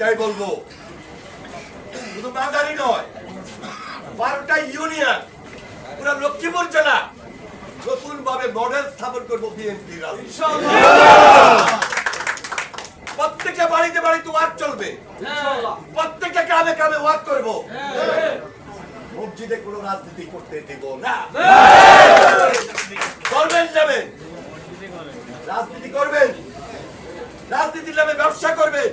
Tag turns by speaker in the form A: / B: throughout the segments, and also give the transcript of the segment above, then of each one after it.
A: তাই বলবো শুধু মাদারি নয় 12টা ইউনিয়ন পুরো লক্ষ্মীপুর জেলা নতুন ভাবে মডেল স্থাপন করবো বিএনপি প্রত্যেকটা বাড়িতে বাড়িতে ওয়ার্ক চলবে প্রত্যেকটা গ্রামে গ্রামে ওয়ার্ক করবো মসজিদে কোনো রাজনীতি করতে দেব না করবেন যাবেন রাজনীতি করবেন রাজনীতির নামে ব্যবসা করবেন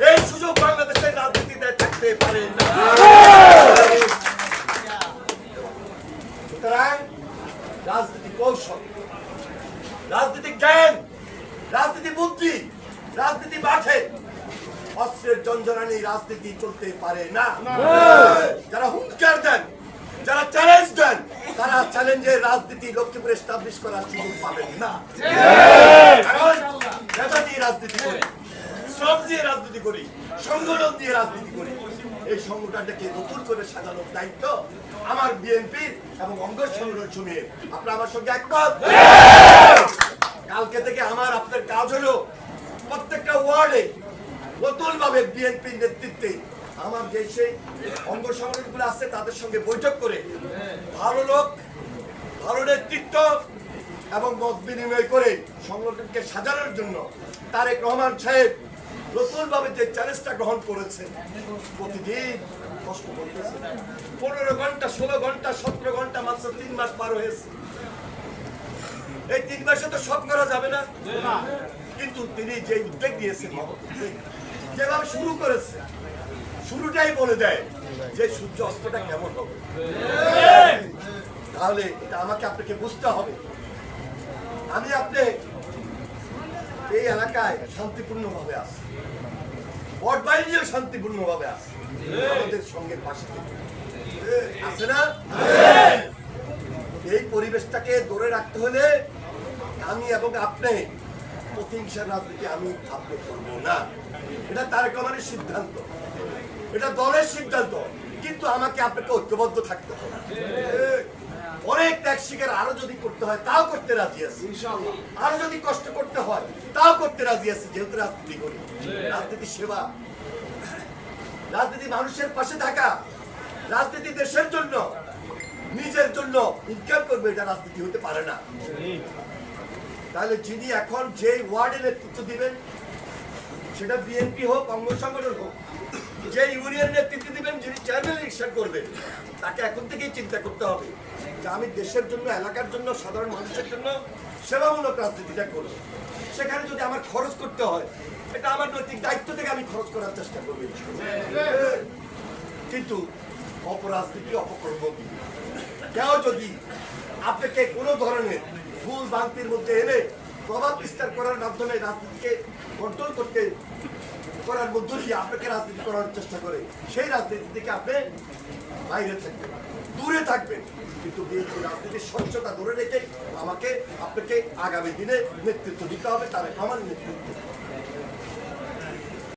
A: এই সুযোগ বাংলাদেশের রাজনীতিতে থাকতে পারে না সুতরাং রাজনীতি কৌশল রাজনীতি জ্ঞান রাজনীতি বুদ্ধি রাজনীতি মাঠে অস্ত্রের জঞ্জনানি রাজনীতি চলতে পারে না যারা হুঙ্কার দেন যারা চ্যালেঞ্জ দেন তারা চ্যালেঞ্জের রাজনীতি লক্ষ্মীপুরে এস্টাবলিশ করার সুযোগ পাবেন না কারণ নেতা দিয়ে রাজনীতি করি শ্রম দিয়ে রাজনীতি করি সংগঠন দিয়ে রাজনীতি করি এই সংগঠনটাকে নতুন করে সাজানোর দায়িত্ব আমার বিএনপির এবং অঙ্গ সংগঠন সমূহের আপনারা আমার সঙ্গে একমত কালকে থেকে আমার আপনার কাজ হলো প্রত্যেকটা ওয়ার্ডে নতুন ভাবে বিএনপির নেতৃত্বে আমার যে সেই অঙ্গ সংগঠনগুলো আছে তাদের সঙ্গে বৈঠক করে ভালো লোক ভালো নেতৃত্ব এবং মত বিনিময় করে সংগঠনকে সাজানোর জন্য তারেক রহমান সাহেব নতুন ভাবে যে চ্যালেঞ্জটা গ্রহণ করেছে প্রতিদিন কষ্ট করতেছে 15 ঘন্টা 16 ঘন্টা 17 ঘন্টা মাত্র 3 মাস পার হয়েছে এই 3 মাসে তো সব করা যাবে না কিন্তু তিনি যে উদ্যোগ দিয়েছেন যেভাবে শুরু করেছে শুরুটাই বলে দেয় যে সূর্য অস্তটা কেমন হবে তাহলে এটা আমাকে আপনাকে বুঝতে হবে আমি আপনি এই এলাকায় শান্তিপূর্ণ ভাবে আছি ভোট বাইরেও শান্তিপূর্ণ ভাবে আছি আমাদের সঙ্গে পাশে আছে না এই পরিবেশটাকে ধরে রাখতে হলে আমি এবং আপনি প্রতিহিংসার রাজনীতি আমি আপনি করবো না এটা তারেক রহমানের সিদ্ধান্ত এটা দলের সিদ্ধান্ত কিন্তু আমাকে আপনাকে ঐক্যবদ্ধ থাকতে হবে অনেক ত্যাগ স্বীকার আরো যদি করতে হয় তাও করতে রাজি আছি আরো যদি কষ্ট করতে হয় তাও করতে রাজি আছি যেহেতু রাজনীতি করি রাজনীতি সেবা রাজনীতি মানুষের পাশে থাকা রাজনীতি দেশের জন্য নিজের জন্য ইনকাম করবে এটা রাজনীতি হতে পারে না তাহলে যিনি এখন যে ওয়ার্ডে নেতৃত্ব দিবেন সেটা বিএনপি হোক অঙ্গ সংগঠন হোক যে ইউনিয়ন নেতৃত্ব দিবেন যিনি চেয়ারম্যান ইলেকশন করবেন তাকে এখন থেকেই চিন্তা করতে হবে যে আমি দেশের জন্য এলাকার জন্য সাধারণ মানুষের জন্য সেবামূলক রাজনীতিটা করব সেখানে যদি আমার খরচ করতে হয় এটা আমার নৈতিক দায়িত্ব থেকে আমি খরচ করার চেষ্টা করবো কিন্তু অপরাজনীতি অপকর্ম কেউ যদি আপনাকে কোনো ধরনের ভুল ভ্রান্তির মধ্যে এনে প্রভাব বিস্তার করার মাধ্যমে রাজনীতিকে কন্ট্রোল করতে করার মধ্য দিয়ে আপনাকে রাজনীতি করার চেষ্টা করে সেই রাজনীতি থেকে আপনি বাইরে থাকবেন দূরে থাকবেন কিন্তু বিএনপি রাজনীতির স্বচ্ছতা ধরে রেখে আমাকে আপনাকে আগামী দিনে নেতৃত্ব দিতে হবে তারেক রহমানের নেতৃত্ব